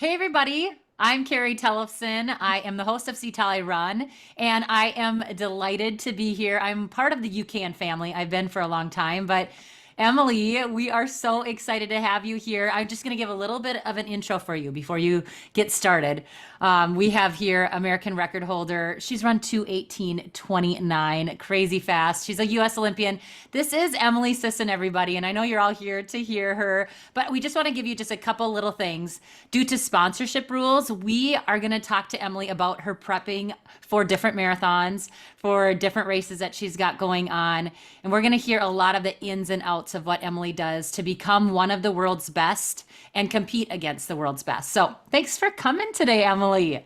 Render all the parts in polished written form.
Hey, everybody. I'm Carrie Tollefson. I am the host of See Till I Run, and I am delighted to be here. I'm part of the UCAN family. I've been for a long time, but Emily, we are so excited to have you here. I'm just going to give a little bit of an intro for you before you get started. We have here American record holder. She's run 2:18:29, crazy fast. She's a U.S. Olympian. This is Emily Sisson, everybody, and I know you're all here to hear her, but we just want to give you just a couple little things. Due to sponsorship rules, we are going to talk to Emily about her prepping for different marathons, for different races that she's got going on, and we're going to hear a lot of the ins and outs of what Emily does to become one of the world's best and compete against the world's best. So, thanks for coming today, Emily.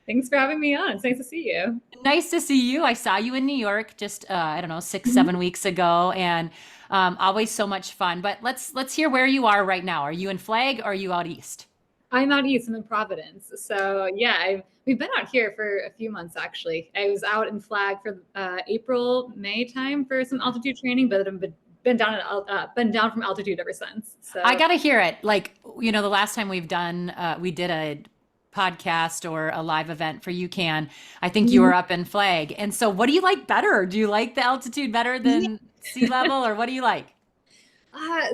Thanks for having me on. It's nice to see you. Nice to see you. I saw you in New York just I don't know, 6, Mhm. 7 weeks ago, and always so much fun. But let's hear where you are right now. Are you in Flag or are you out east? I'm out east. I'm in Providence. So yeah, we've been out here for a few months actually. I was out in Flag for April, May time for some altitude training, but I've been down from altitude ever since. I So gotta hear it. Like, the last time we did a podcast or a live event for UCAN, I think you Mhm. were up in Flag. And so what do you like better? Do you like the altitude better Yeah. than sea level, or what do you like?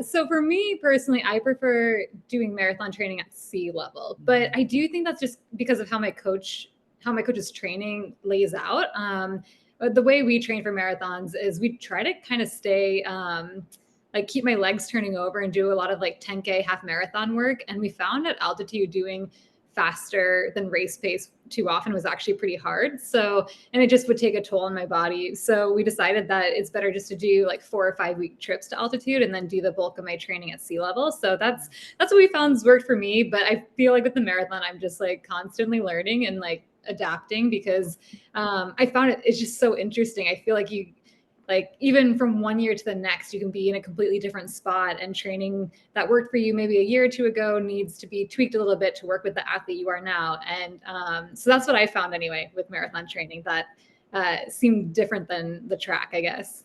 So for me personally, I prefer doing marathon training at sea level, but I do think that's just because of how my coach's training lays out. But the way we train for marathons is we try to kind of stay, like keep my legs turning over and do a lot of like 10K half marathon work. And we found at altitude doing faster than race pace too often was actually pretty hard. So, and it just would take a toll on my body. So we decided that it's better just to do like 4 or 5 week trips to altitude and then do the bulk of my training at sea level. So that's what we found has worked for me. But I feel like with the marathon, I'm just like constantly learning and like adapting because I found it's just so interesting. I feel like even from one year to the next, you can be in a completely different spot, and training that worked for you maybe a year or two ago needs to be tweaked a little bit to work with the athlete you are now. And so that's what I found anyway with marathon training that seemed different than the track, I guess.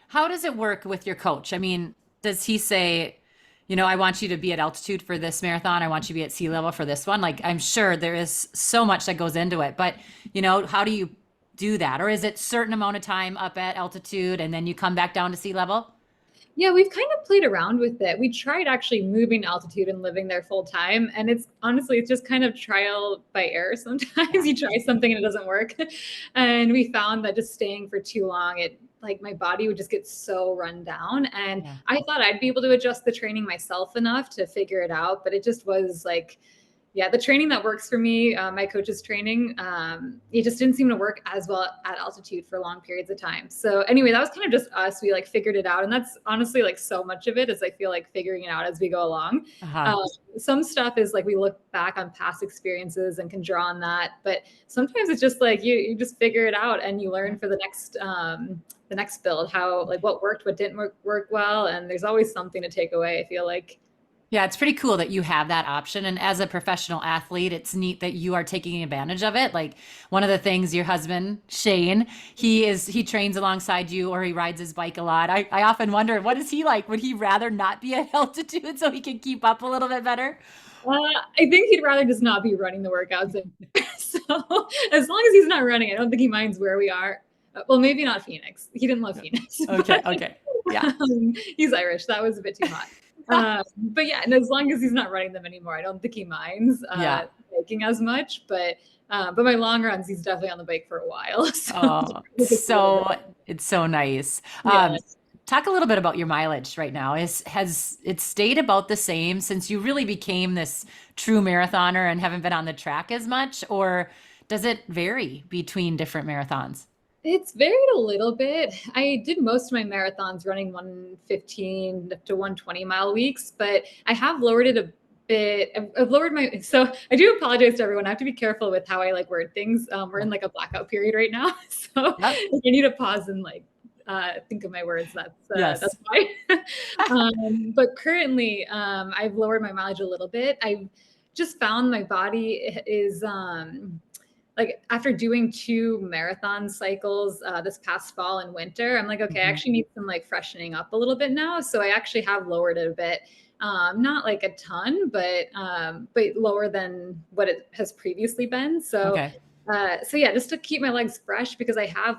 How does it work with your coach? I mean, does he say, I want you to be at altitude for this marathon. I want you to be at sea level for this one. Like, I'm sure there is so much that goes into it, but how do you do that? Or is it certain amount of time up at altitude and then you come back down to sea level? Yeah, we've kind of played around with it. We tried actually moving altitude and living there full time. And it's just kind of trial by error. Sometimes Yeah. you try something and it doesn't work. And we found that just staying for too long, it like my body would just get so run down. And Yeah. I thought I'd be able to adjust the training myself enough to figure it out. But it just was like, yeah, the training that works for me, my coach's training, it just didn't seem to work as well at altitude for long periods of time. So anyway, that was kind of just us. We like figured it out, and that's honestly like so much of it is I feel like figuring it out as we go along. Uh-huh. Um, some stuff is like we look back on past experiences and can draw on that, but sometimes it's just like you just figure it out and you learn for the next build how like what worked, what didn't work well, and there's always something to take away. I feel like. Yeah, it's pretty cool that you have that option. And as a professional athlete, it's neat that you are taking advantage of it. Like one of the things your husband, Shane, he trains alongside you or he rides his bike a lot. I often wonder, what is he like? Would he rather not be at altitude so he can keep up a little bit better? I think he'd rather just not be running the workouts. So as long as he's not running, I don't think he minds where we are. Well, maybe not Phoenix. He didn't love Phoenix, Okay, but okay. Yeah. he's Irish. That was a bit too hot. But yeah, and as long as he's not running them anymore, I don't think he minds Yeah. biking as much. But my long runs, he's definitely on the bike for a while. So Oh, it's a little bit. it's so nice. Yeah. Talk a little bit about your mileage right now. Has it stayed about the same since you really became this true marathoner and haven't been on the track as much, or does it vary between different marathons? It's varied a little bit. I did most of my marathons running 115 to 120 mile weeks, but I have lowered it a bit. I've lowered so I do apologize to everyone. I have to be careful with how I like word things. We're in like a blackout period right now. So Yep. if you need to pause and like think of my words, that's Yes. why. But currently, I've lowered my mileage a little bit. I've just found my body is like after doing 2 marathon cycles this past fall and winter, I'm like, okay, I Mhm. actually need some like freshening up a little bit now. So I actually have lowered it a bit. not like a ton, but lower than what it has previously been. Okay. So yeah, just to keep my legs fresh because I've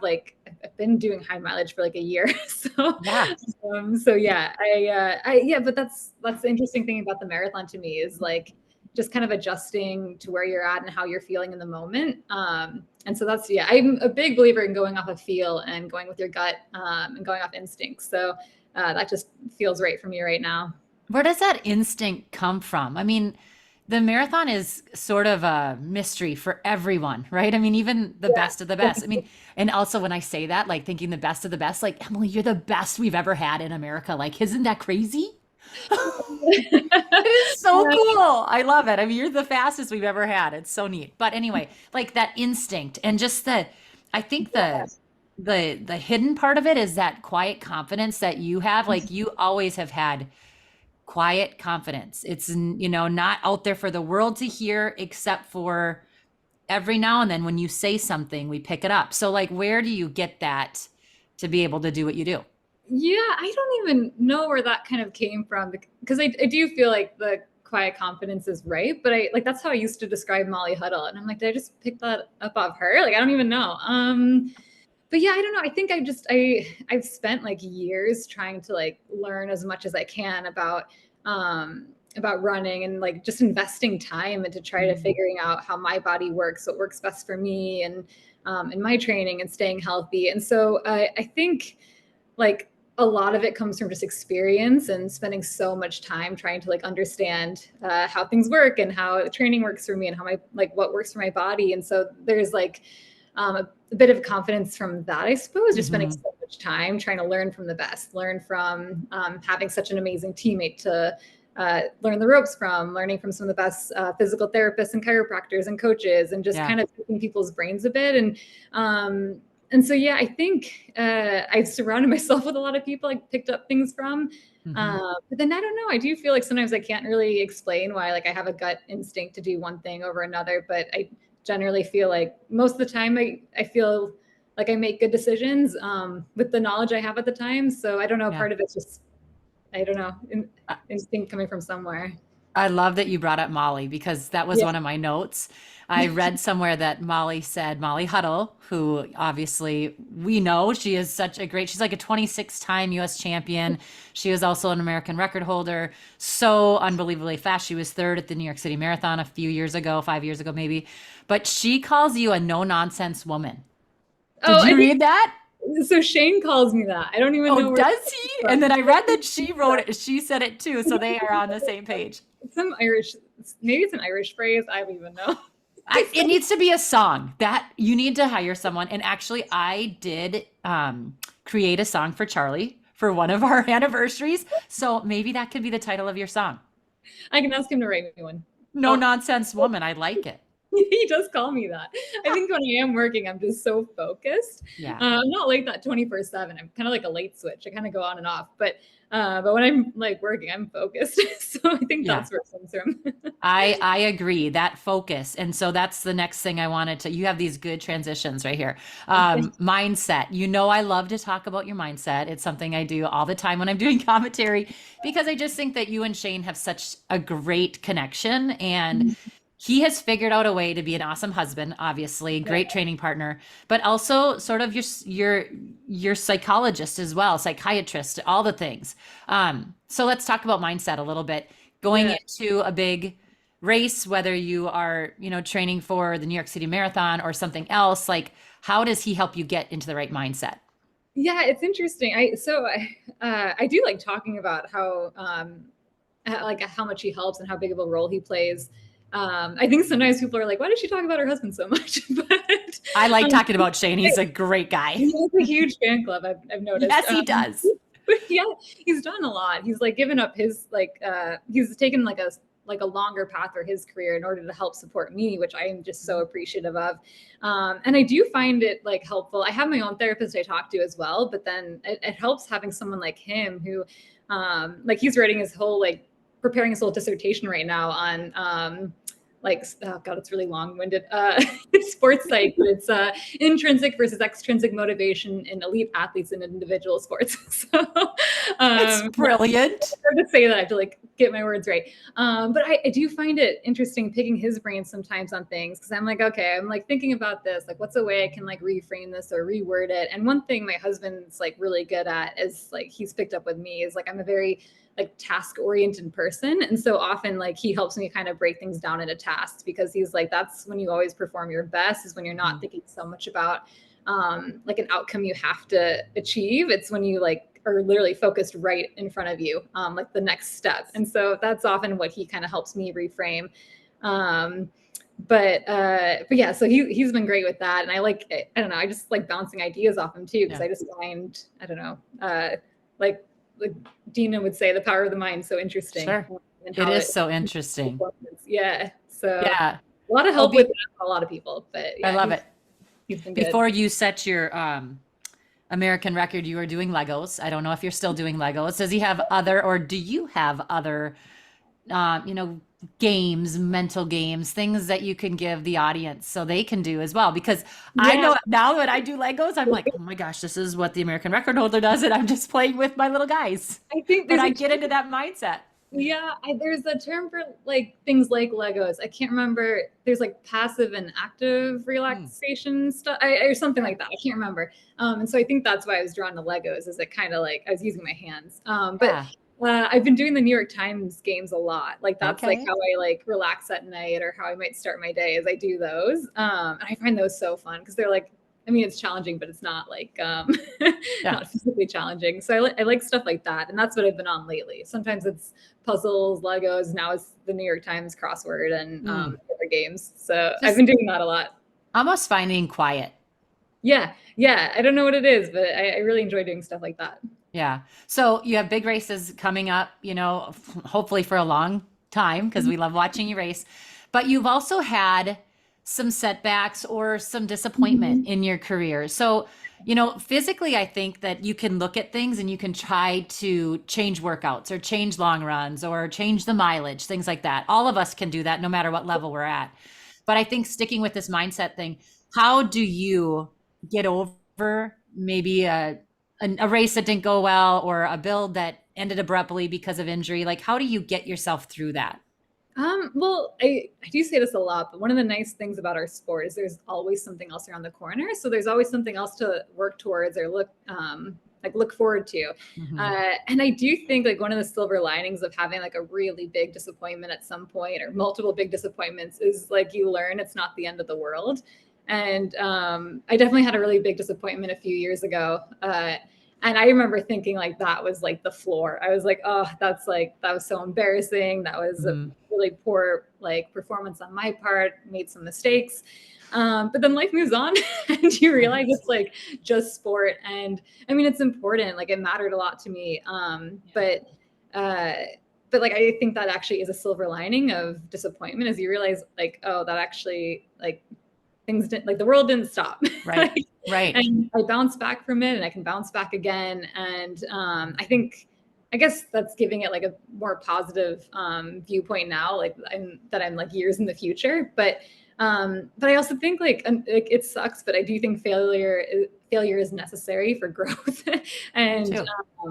been doing high mileage for like a year. Yeah. So yeah, yeah, but that's the interesting thing about the marathon to me is like just kind of adjusting to where you're at and how you're feeling in the moment. And so yeah, I'm a big believer in going off of feel and going with your gut, and going off instincts. So that just feels right for me right now. Where does that instinct come from? I mean, the marathon is sort of a mystery for everyone, right? I mean, even the best of the Yeah. best. I mean, and also when I say that, like thinking the best of the best, like, Emily, you're the best we've ever had in America. Like, isn't that crazy? It is so cool. I love it. I mean, you're the fastest we've ever had. It's so neat. But anyway, like that instinct and just I think the hidden part of it is that quiet confidence that you have. Like you always have had quiet confidence. It's, not out there for the world to hear, except for every now and then when you say something, we pick it up. So, like, where do you get that to be able to do what you do? Yeah, I don't even know where that kind of came from because I do feel like the quiet confidence is right, but I like that's how I used to describe Molly Huddle, and I'm like, did I just pick that up off her? Like, I don't even know. But yeah, I don't know. I think I've spent like years trying to like learn as much as I can about running and like just investing time into try to figuring out how my body works, what works best for me, and in my training and staying healthy. And so I think like a lot of it comes from just experience and spending so much time trying to like understand how things work and how training works for me and how my like what works for my body. And so there's like a bit of confidence from that, I suppose, just spending Hmm. so much time trying to learn from the best, learn from having such an amazing teammate to learn the ropes from, learning from some of the best physical therapists and chiropractors and coaches, and just Yeah. kind of picking people's brains a bit. And so, yeah, I think I've surrounded myself with a lot of people I picked up things from. Hmm. But then I don't know. I do feel like sometimes I can't really explain why, like I have a gut instinct to do one thing over another, but I generally feel like most of the time I feel like I make good decisions with the knowledge I have at the time. So I don't know. Yeah. Part of it's just, I don't know, instinct coming from somewhere. I love that you brought up Molly because that was Yeah. one of my notes. I read somewhere that Molly said, Molly Huddle, who obviously we know she is such a great, she's like a 26-time US champion. She is also an American record holder. So unbelievably fast. She was third at the New York City Marathon a few years ago, 5 years ago, maybe. But she calls you a no nonsense woman. Oh, Did I you think read that? so. Shane calls me that. I don't even Oh, know where does that's he? And from. then I read that she wrote it. She said it too. So they are on the same page. Some Irish, maybe it's an Irish phrase. I don't even know. It needs to be a song that you need to hire someone. And actually, I did create a song for Charlie for one of our anniversaries. So maybe that could be the title of your song. I can ask him to write me one. No Oh, nonsense woman. I like it. he does call me that. I think when I am working, I'm just so focused. Yeah. I'm not like that 24/7. I'm kind of like a light switch. I kind of go on and off. But when I'm like working, I'm focused. So I think Yeah. that's where it comes from. I agree that focus. And so that's the next thing I wanted to, you have these good transitions right here. Mindset. I love to talk about your mindset. It's something I do all the time when I'm doing commentary because I just think that you and Shane have such a great connection and he has figured out a way to be an awesome husband, obviously, Yeah. great training partner, but also sort of your psychologist as well, psychiatrist, all the things. So let's talk about mindset a little bit. Going Yeah. into a big race, whether you are, training for the New York City Marathon or something else, like how does he help you get into the right mindset? Yeah, it's interesting. I do like talking about how like how much he helps and how big of a role he plays. I think sometimes people are like, "Why does she talk about her husband so much?" But I like um, talking about Shane. He's a great guy. he has a huge fan club. I've noticed. Yes, he does. But yeah, he's done a lot. He's like given up his he's taken like a longer path for his career in order to help support me, which I am just so appreciative of. And I do find it like helpful. I have my own therapist I talk to as well, but then it helps having someone like him who, like he's writing his whole like preparing his whole dissertation right now on like, oh God, it's really long-winded sports psych, but it's intrinsic versus extrinsic motivation in elite athletes in individual sports. So It's brilliant. hard to say that. I have to like get my words right. But I do find it interesting picking his brain sometimes on things, because I'm like, okay, I'm like thinking about this, like what's a way I can like reframe this or reword it. And one thing my husband's like really good at is like he's picked up with me is like I'm a very like task oriented person, and so often like he helps me kind of break things down into tasks, because he's like, that's when you always perform your best, is when you're not thinking so much about like an outcome you have to achieve. It's when you like are literally focused right in front of you, like the next step. And so that's often what he kind of helps me reframe. But yeah, so he's been great with that. And I don't know, I just like bouncing ideas off him too, because I just find, I don't know, like Dina would say, the power of the mind so interesting. Sure. And It is so interesting. Yeah. So Yeah. a lot of help with a lot of people, but yeah, I love it. He's been good. Before you set your American record, you were doing Legos. I don't know if you're still doing Legos. Does he have other, or do you have other, games, mental games, things that you can give the audience so they can do as well? Because I know now that I do Legos, I'm like, oh my gosh, this is what the American record holder does, and I'm just playing with my little guys. I think but I get into that mindset. Yeah, there's a term for like things like Legos. I can't remember. There's like passive and active relaxation stuff, or something like that. I can't remember. And so I think that's why I was drawn to Legos, is it kind of like I was using my hands. But I've been doing the New York Times games a lot. Like that's like how I like relax at night, or how I might start my day, as I do those. And I find those so fun, because they're like, I mean, it's challenging, but it's not like not physically challenging. So I like stuff like that. And that's what I've been on lately. Sometimes it's puzzles, Legos. Now it's the New York Times crossword and other games. So I've been doing that a lot. Almost finding quiet. Yeah. I don't know what it is, but I really enjoy doing stuff like that. Yeah. So you have big races coming up, hopefully for a long time, because we love watching you race. But you've also had some setbacks or some disappointment in your career. So, physically, I think that you can look at things and you can try to change workouts or change long runs or change the mileage, things like that. All of us can do that no matter what level we're at. But I think sticking with this mindset thing, how do you get over maybe a race that didn't go well, or a build that ended abruptly because of injury? Like, how do you get yourself through that? Well, I do say this a lot, but one of the nice things about our sport is there's always something else around the corner. So there's always something else to work towards or look forward to. And I do think like one of the silver linings of having like a really big disappointment at some point, or multiple big disappointments, is like you learn it's not the end of the world. And I definitely had a really big disappointment a few years ago. And I remember thinking like that was like the floor. I was like, oh, that was so embarrassing. That was a really poor like performance on my part, made some mistakes. But then life moves on and you realize it's like just sport. And I mean, it's important. Like it mattered a lot to me. But like, I think that actually is a silver lining of disappointment, is you realize like, oh, that actually like things didn't, like the world didn't stop. Right. Right. And I bounced back from it, and I can bounce back again. And I guess that's giving it like a more positive viewpoint now, like I'm like years in the future. But I also think like it sucks, but I do think failure is necessary for growth. And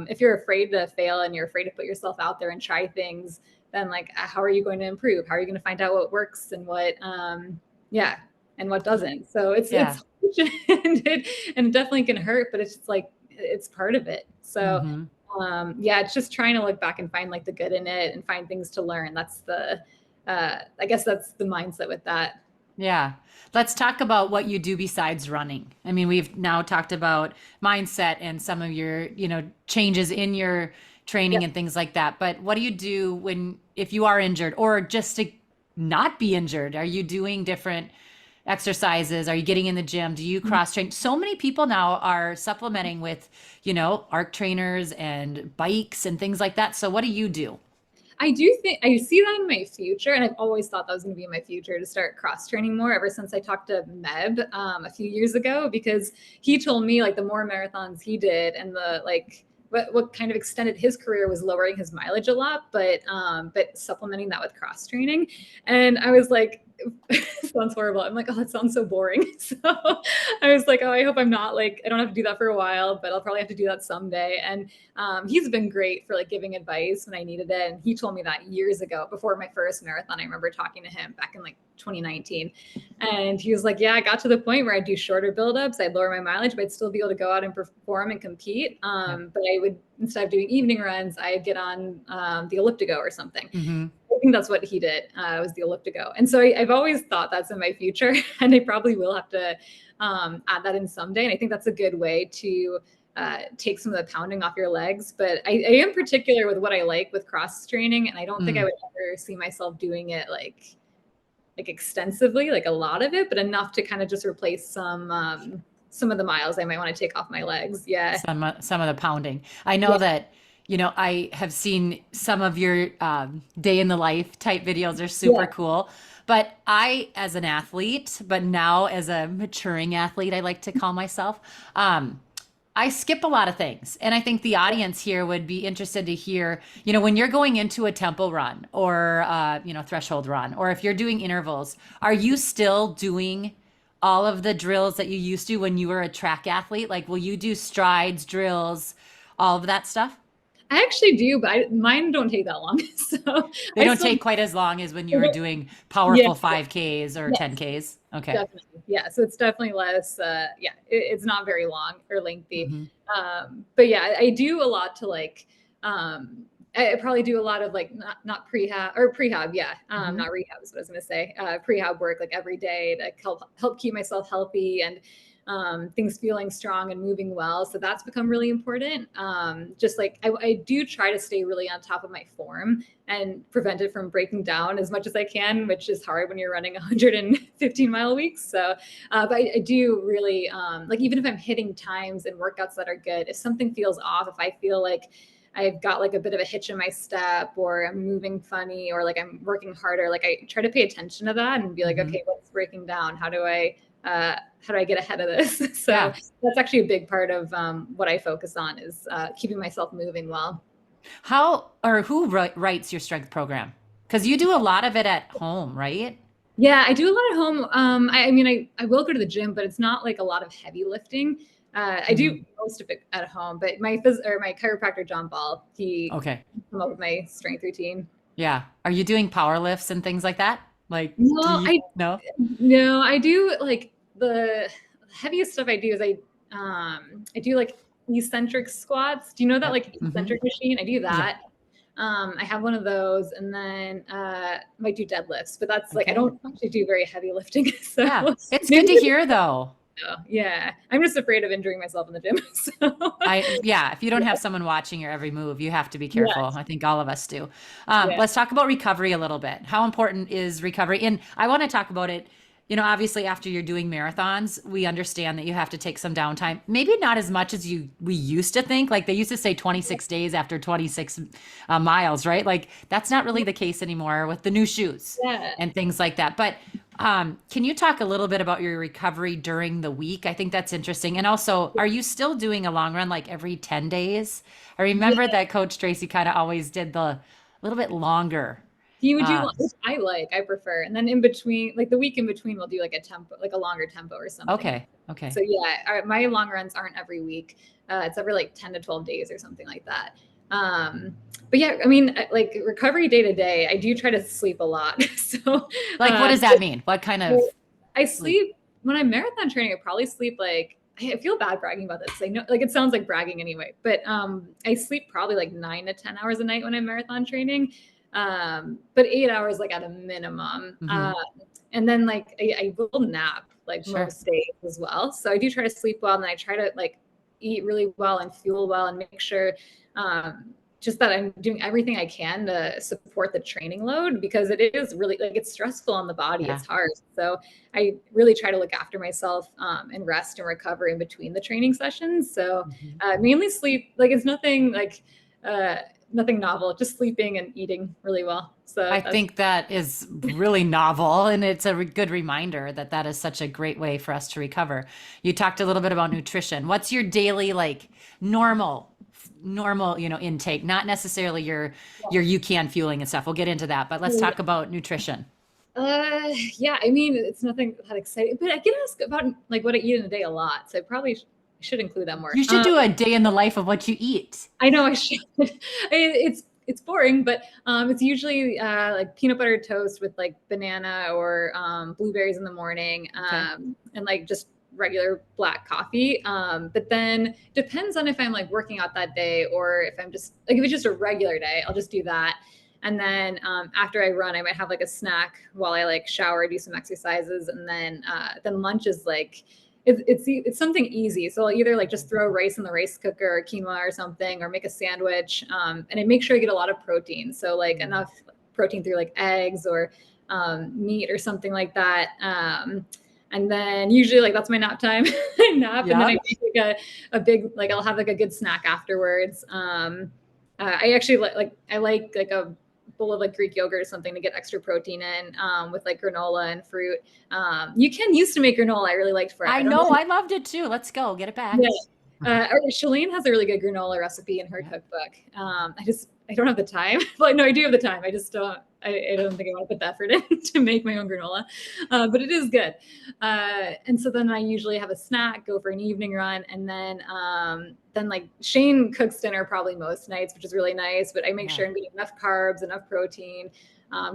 if you're afraid to fail and you're afraid to put yourself out there and try things, then like how are you going to improve? How are you going to find out what works and what and what doesn't? So it's and it definitely can hurt, but it's just like it's part of it. So it's just trying to look back and find like the good in it and find things to learn. That's the I guess that's the mindset with that. Yeah. Let's talk about what you do besides running. I mean, we've now talked about mindset and some of your, changes in your training and things like that. But what do you do if you are injured, or just to not be injured? Are you doing different exercises? Are you getting in the gym? Do you cross train? So many people now are supplementing with, arc trainers and bikes and things like that. So what do you do? I do think I see that in my future, and I've always thought that was going to be in my future, to start cross training more, ever since I talked to Meb a few years ago, because he told me like the more marathons he did and the like what kind of extended his career was lowering his mileage a lot, but supplementing that with cross training. And I was like, sounds horrible. I'm like, oh, that sounds so boring. So I was like, oh, I hope I'm not like, I don't have to do that for a while, but I'll probably have to do that someday. And he's been great for like giving advice when I needed it. And he told me that years ago before my first marathon. I remember talking to him back in like 2019. And he was like, yeah, I got to the point where I'd do shorter buildups. I'd lower my mileage, but I'd still be able to go out and perform and compete. But I would, instead of doing evening runs, I'd get on the elliptigo or something. Mm-hmm. I think that's what he did, was the elliptigo. And so I've always thought that's in my future, and I probably will have to add that in someday. And I think that's a good way to take some of the pounding off your legs. But I am particular with what I like with cross training, and I don't think I would ever see myself doing it like extensively, like a lot of it, but enough to kind of just replace some of the miles I might want to take off my legs. Yeah. Some of the pounding. I know that, you know, I have seen some of your day in the life type videos are super cool. But I, as an athlete, but now as a maturing athlete, I like to call myself, I skip a lot of things. And I think the audience here would be interested to hear, you know, when you're going into a tempo run or, you know, threshold run, or if you're doing intervals, are you still doing all of the drills that you used to when you were a track athlete? Like, will you do strides, drills, all of that stuff? I actually do, but mine don't take that long. So they don't take quite as long as when you were doing powerful 5Ks or 10Ks. Okay. Definitely. Yeah. So it's definitely less, it's not very long or lengthy. But yeah, I do a lot to like, I probably do a lot of like, not prehab or prehab. Yeah. Not rehab is what I was going to say. Prehab work like every day to help keep myself healthy and, things feeling strong and moving well. So that's become really important. Just like I do try to stay really on top of my form and prevent it from breaking down as much as I can, which is hard when you're running 115-mile weeks. So, but I do really, like, even if I'm hitting times and workouts that are good, if something feels off, if I feel like I've got like a bit of a hitch in my step or I'm moving funny or like I'm working harder, like I try to pay attention to that and be like, okay, what's breaking down? How do I get ahead of this? So that's actually a big part of what I focus on is keeping myself moving well. Who writes your strength program? Because you do a lot of it at home, right? Yeah, I do a lot at home. I mean, I will go to the gym, but it's not like a lot of heavy lifting. I do most of it at home, but my chiropractor, John Ball, he came up with my strength routine. Yeah. Are you doing power lifts and things like that? Like, no, I do like the heaviest stuff I do is I do like eccentric squats. Do you know that like eccentric machine? I do that. I have one of those, and then might do deadlifts, but that's like I don't actually do very heavy lifting. So it's good to hear though. Yeah, I'm just afraid of injuring myself in the gym. So. If you don't have someone watching your every move, you have to be careful. I think all of us do. Let's talk about recovery a little bit. How important is recovery? And I want to talk about it. You know, obviously after you're doing marathons, we understand that you have to take some downtime. Maybe not as much as we used to think. Like they used to say 26 days after 26 miles, right? Like that's not really the case anymore with the new shoes and things like that. But can you talk a little bit about your recovery during the week? I think that's interesting. And also, are you still doing a long run like every 10 days? I remember that Coach Tracy kind of always did the little bit longer. You would do, I prefer. And then in between, like the week in between, we'll do like a tempo, like a longer tempo or something. Okay. So yeah, my long runs aren't every week. It's every like 10 to 12 days or something like that. But yeah, I mean, like recovery day to day, I do try to sleep a lot. So like, what does that mean? What kind of? I sleep when I'm marathon training, I probably sleep like, I feel bad bragging about this. I know like it sounds like bragging anyway, but I sleep probably like 9 to 10 hours a night when I'm marathon training. But 8 hours like at a minimum. And then like I will nap like most days as well. So I do try to sleep well, and I try to like eat really well and fuel well and make sure just that I'm doing everything I can to support the training load, because it is really like it's stressful on the body. It's hard. So I really try to look after myself and rest and recover in between the training sessions. So mainly sleep, like it's nothing like nothing novel, just sleeping and eating really well. So I think that is really novel, and it's a good reminder that that is such a great way for us to recover. You talked a little bit about nutrition. What's your daily like normal normal, intake, not necessarily your UCAN fueling and stuff. We'll get into that, but let's talk about nutrition. Yeah, I mean, it's nothing that exciting, but I get asked about like what I eat in a day a lot, so I probably should include that more. You should do a day in the life of what you eat. I know I should. It's boring, but it's usually like peanut butter toast with like banana or blueberries in the morning, and like just regular black coffee. But then depends on if I'm like working out that day or if I'm just like if it's just a regular day, I'll just do that. And then after I run, I might have like a snack while I like shower, do some exercises, and then lunch is like it's something easy. So I'll either like just throw rice in the rice cooker or quinoa or something, or make a sandwich. And I make sure I get a lot of protein. So like enough protein through like eggs or meat or something like that. And then usually like that's my nap time. I nap, and then I make like a big like I'll have like a good snack afterwards. I actually I like a bowl of like Greek yogurt or something to get extra protein in, with like granola and fruit. UCAN used to make granola. I really liked for it. I know, I loved it too. Let's go get it back. Yeah. Shalene has a really good granola recipe in her cookbook. I don't have the time. Well, no, I do have the time. I just don't. I don't think I want to put the effort in to make my own granola, but it is good. And so then I usually have a snack, go for an evening run, and then like Shane cooks dinner probably most nights, which is really nice. But I make sure I'm getting enough carbs, enough protein,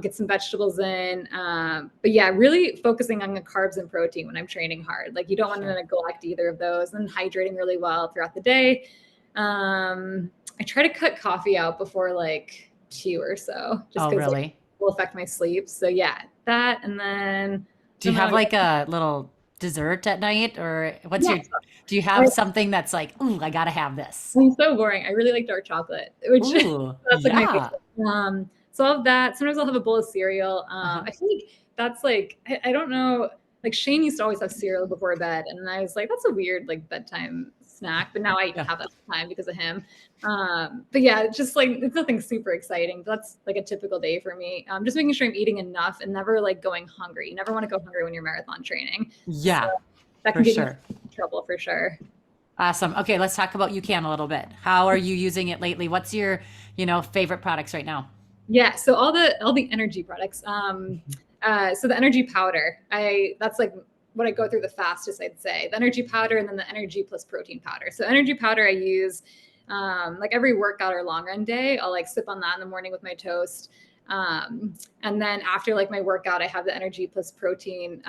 get some vegetables in. But yeah, really focusing on the carbs and protein when I'm training hard. Like you don't want to neglect either of those, and hydrating really well throughout the day. I try to cut coffee out before like 2 or so, just because it will affect my sleep. So yeah, that. And then do you have like a little dessert at night, or do you have something that's like, ooh, I gotta have this? I'm so boring. I really like dark chocolate, which that's like my favorite. So I'll have that. Sometimes I'll have a bowl of cereal. I feel like that's like, I don't know, like Shane used to always have cereal before bed, and I was like, that's a weird like bedtime snack, but now I have that time because of him. But yeah, it's just like it's nothing super exciting. That's like a typical day for me. Just making sure I'm eating enough and never like going hungry. You never want to go hungry when you're marathon training. Yeah, so that can get you in trouble for sure. Awesome. Okay, let's talk about UCAN a little bit. How are you using it lately? What's your favorite products right now? Yeah, so all the energy products. So the energy powder, that's like what I go through the fastest, I'd say. The energy powder, and then the energy plus protein powder. So energy powder I use like every workout or long run day. I'll like sip on that in the morning with my toast. And then after like my workout, I have the energy plus protein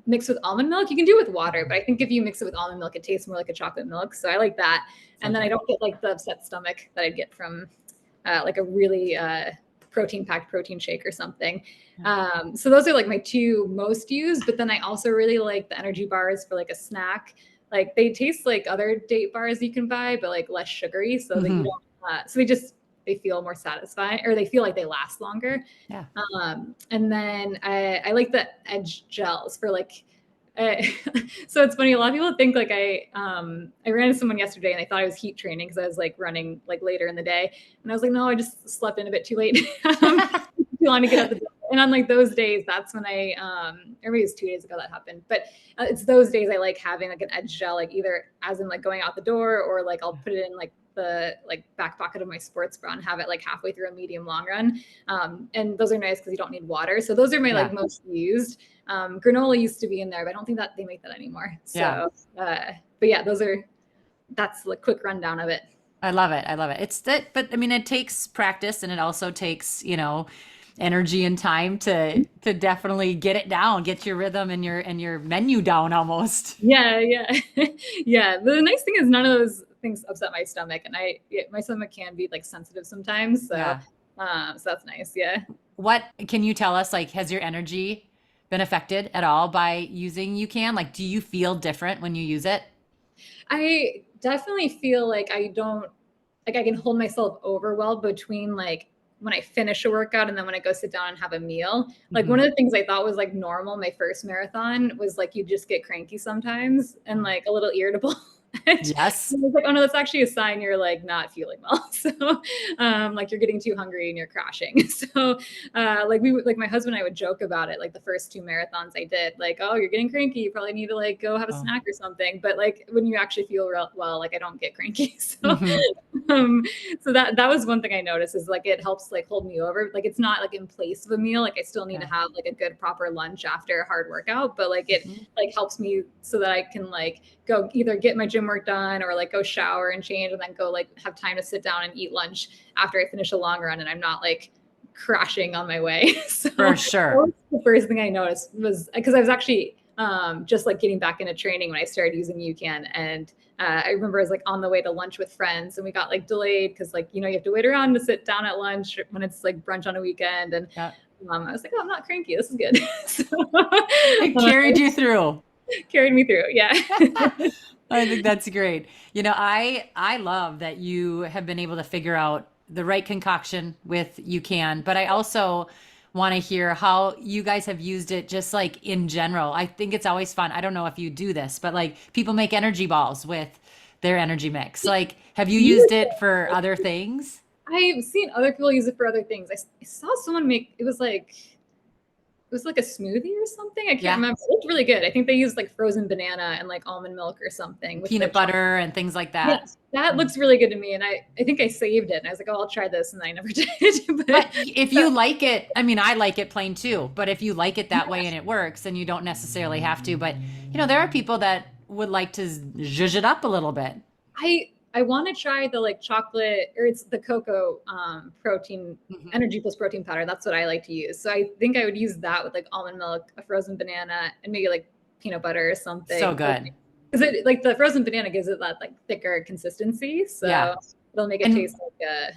mixed with almond milk. You can do it with water, but I think if you mix it with almond milk, it tastes more like a chocolate milk. So I like that. And then I don't get like the upset stomach that I'd get from like a really protein-packed protein shake or something. So those are like my two most used, but then I also really like the energy bars for like a snack. Like they taste like other date bars you can buy, but like less sugary, so that you don't, so they feel more satisfying, or they feel like they last longer. Yeah. And then I like the Edge gels for like, so it's funny. A lot of people think like I ran into someone yesterday and they thought I was heat training because I was like running like later in the day, and I was like, no, I just slept in a bit too late, too long to get out the door. And on like those days, that's when or maybe it was 2 days ago that happened. But it's those days I like having like an Edge gel, like either as in like going out the door, or like I'll put it in like the like back pocket of my sports bra and have it like halfway through a medium long run. And those are nice because you don't need water. So those are my like most used. Granola used to be in there, but I don't think that they make that anymore. So, but yeah, that's the quick rundown of it. I love it. I love it. But I mean, it takes practice, and it also takes, energy and time to definitely get it down, get your rhythm and your menu down almost. Yeah. Yeah. The nice thing is none of those things upset my stomach, and my stomach can be like sensitive sometimes. So, so that's nice. Yeah. What can you tell us? Like, has your energy been affected at all by using UCAN? Like, do you feel different when you use it? I definitely feel like I can hold myself over well between like when I finish a workout and then when I go sit down and have a meal. Like one of the things I thought was like normal my first marathon was like you just get cranky sometimes and like a little irritable. Yes. I was like, oh no, that's actually a sign you're like not feeling well. So like you're getting too hungry and you're crashing. So like my husband and I would joke about it, like the first 2 marathons I did, like, oh, you're getting cranky, you probably need to like go have a Oh. snack or something. But like when you actually feel well, like I don't get cranky. So Hmm. um that was one thing I noticed, is like it helps like hold me over. Like it's not like in place of a meal. Like I still need to Yeah. have like a good proper lunch after a hard workout, but like it Mhm. like helps me so that I can like go either get my gym work done or like go shower and change and then go like have time to sit down and eat lunch after I finish a long run and I'm not like crashing on my way. So For that sure. was the first thing I noticed, was because I was actually just like getting back into training when I started using UCAN. And I remember I was like on the way to lunch with friends and we got like delayed because like, you have to wait around to sit down at lunch when it's like brunch on a weekend. And Yeah. I was like, oh, I'm not cranky. This is good. So, It carried you through. carried me through. Yeah. I think that's great. I love that you have been able to figure out the right concoction with UCAN, but I also want to hear how you guys have used it just like in general. I think it's always fun. I don't know if you do this, but like people make energy balls with their energy mix. Like, have you used it for other things? I've seen other people use it for other things. I saw someone make, it was like a smoothie or something. I can't Yeah. remember. It looked really good. I think they used like frozen banana and like almond milk or something with the Peanut chocolate. butter and things like that. Yes, that Mm. looks really good to me. And I think I saved it and I was like, oh, I'll try this. And I never did. But But if you like it, I mean, I like it plain too, but if you like it that way and it works, then you don't necessarily have to. But, there are people that would like to zhuzh it up a little bit. I want to try the like chocolate, or it's the cocoa protein, Mhm. energy plus protein powder. That's what I like to use. So I think I would use that with like almond milk, a frozen banana, and maybe like peanut butter or So something. good. Because it like the frozen banana gives it that like thicker consistency. Yeah. So it'll make it And taste like a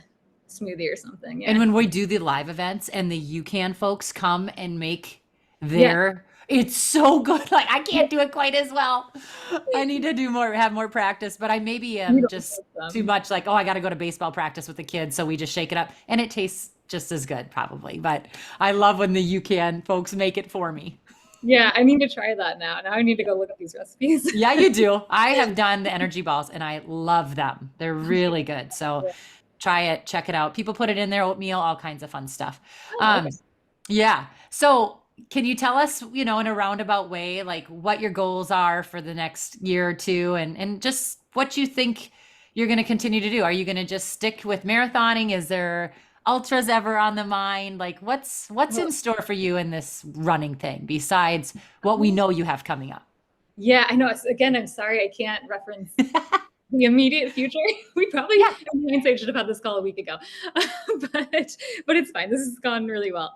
smoothie or something. and Yeah. when we do the live events and the UCAN folks come and make Yeah. their, it's so good. Like I can't do it quite as well. I need to do more, have more practice, but I maybe You am don't just cook too them. much like, oh, I got to go to baseball practice with the kids, so we just shake it up and it tastes just as good probably. But I love when the UCAN folks make it for me. Yeah, I need to try that now. Now I need to go look up these recipes. Yeah, you do. I have done the energy balls and I love them. They're really good. So try it, check it out. People put it in their oatmeal, all kinds of fun stuff. Oh, okay. Yeah. So can you tell us, in a roundabout way, like what your goals are for the next year or two and just what you think you're going to continue to do? Are you going to just stick with marathoning? Is there ultras ever on the mind? Like what's in store for you in this running thing besides what we know you have coming up? Yeah, I know. Again, I'm sorry I can't reference the immediate future. We probably, Yeah. in hindsight, should have had this call a week ago, but it's fine. This has gone really well.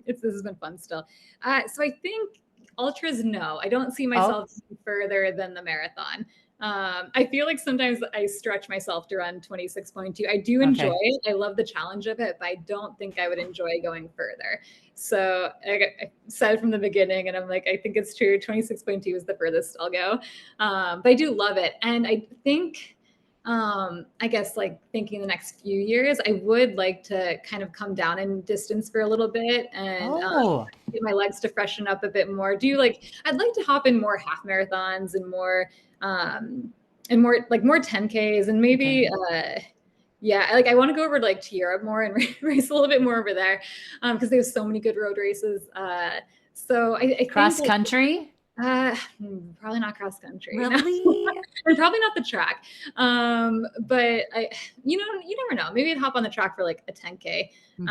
This has been fun still. So I think ultras, no, I don't see Oh, myself further than the marathon. I feel like sometimes I stretch myself to run 26.2. I do enjoy okay. it. I love the challenge of it, but I don't think I would enjoy going further. So I said from the beginning, and I'm like, I think it's true. 26.2 is the furthest I'll go. But I do love it. And I think, I guess like thinking the next few years, I would like to kind of come down in distance for a little bit and Oh, get my legs to freshen up a bit more. I'd like to hop in more half marathons and more like more 10Ks and okay. maybe, yeah, I want to go over like to Europe more and race a little bit more over there because there's so many good road races. So I think Cross country? probably not cross country, no, Really? and probably not the track. But you never know. Maybe I'd hop on the track for like a 10K. Hmm.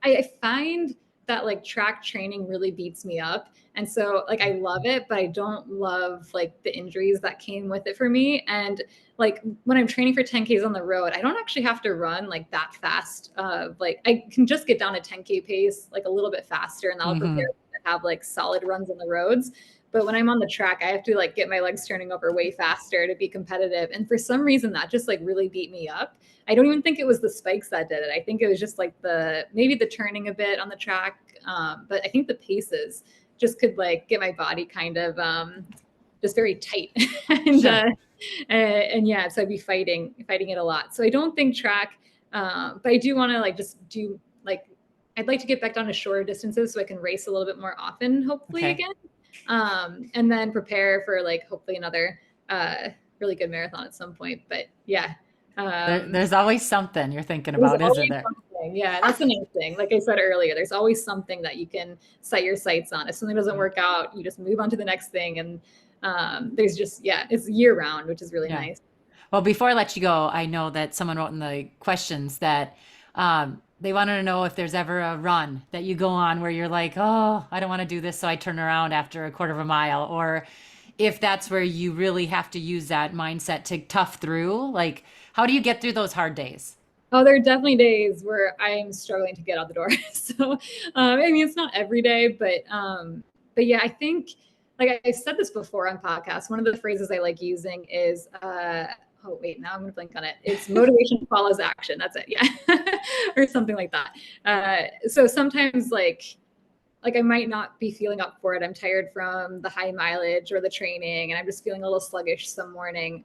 I find that like track training really beats me up, and so like I love it, but I don't love like the injuries that came with it for me. And like when I'm training for 10Ks on the road, I don't actually have to run like that fast. Like I can just get down a 10K pace like a little bit faster, and that'll prepare Hmm. me to have like solid runs on the roads. But when I'm on the track, I have to like get my legs turning over way faster to be competitive. And for some reason, that just like really beat me up. I don't even think it was the spikes that did it. I think it was just like maybe the turning a bit on the track. But I think the paces just could like get my body kind of just very tight and Sure. and yeah, so I'd be fighting it a lot. So I don't think track, but I do want to like just do like I'd like to get back down to shorter distances so I can race a little bit more often, hopefully Okay. again, and then prepare for like hopefully another really good marathon at some point. But yeah, There's always something you're thinking there's about, isn't always there? something. Yeah, that's the nice thing. Like I said earlier, there's always something that you can set your sights on. If something doesn't work out, you just move on to the next thing. And there's just, yeah, it's year round, which is really Yeah. nice. Well, before I let you go, I know that someone wrote in the questions that they wanted to know if there's ever a run that you go on where you're like, oh, I don't want to do this, so I turn around after a quarter of a mile, or if that's where you really have to use that mindset to tough through. Like, how do you get through those hard days? Oh, there are definitely days where I'm struggling to get out the door. So, I mean, it's not every day, but yeah, I think, like I've said this before on podcasts, one of the phrases I like using is, oh wait, now I'm gonna blank on it. It's motivation follows action. That's it. Yeah. Or something like that. So sometimes like I might not be feeling up for it. I'm tired from the high mileage or the training, and I'm just feeling a little sluggish some morning.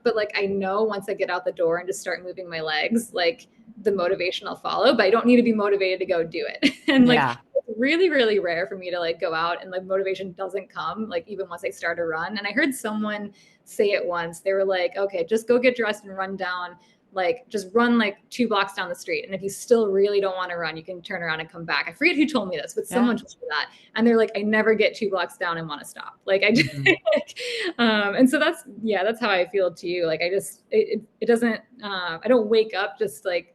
But like I know once I get out the door and just start moving my legs, like the motivation will follow. But I don't need to be motivated to go do it. And like Yeah. it's really, really rare for me to like go out and like motivation doesn't come, like even once I start a run. And I heard someone say it once. They were like, okay, just go get dressed and run down, like just run like 2 blocks down the street. And if you still really don't want to run, you can turn around and come back. I forget who told me this, but someone told me that. And they're like, I never get 2 blocks down and want to stop. Like I just, Mhm. and so that's, yeah, that's how I feel too. Like I just, it doesn't, I don't wake up just like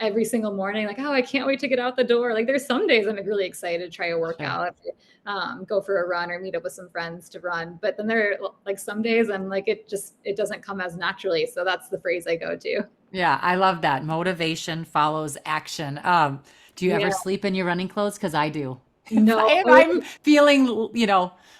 every single morning, like, oh, I can't wait to get out the door. Like there's some days I'm like really excited to try a Sure. workout, go for a run or meet up with some friends to run. But then there are like some days I'm like, it doesn't come as naturally. So that's the phrase I go to. Yeah, I love that. Motivation follows action. Do you Yeah. ever sleep in your running clothes? Because I do. No, If I'm feeling,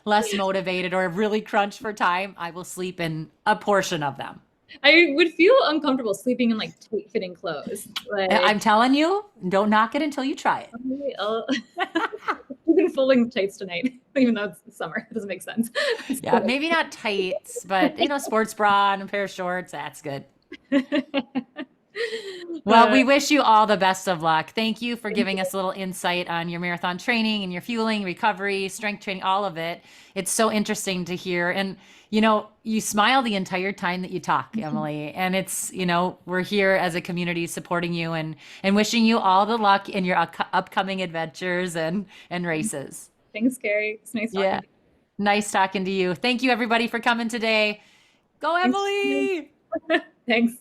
less motivated or really crunched for time, I will sleep in a portion of them. I would feel uncomfortable sleeping in like tight fitting clothes. I'm Like, telling you, don't knock it until you try it. okay, we've been folding tights tonight, even though it's summer. It doesn't make sense. Yeah, maybe not tights, but sports bra and a pair of shorts, that's good. Well, uh, we wish you all the best of luck. Thank you for giving us a little insight on your marathon training and your fueling, recovery, strength training, all of it. It's so interesting to hear. And, you smile the entire time that you talk, Emily. And it's, we're here as a community supporting you and wishing you all the luck in your upcoming adventures and races. Thanks, Carrie. It's nice Yeah. talking to Nice talking to you. Thank you, everybody, for coming today. Go, you. Emily. Thanks.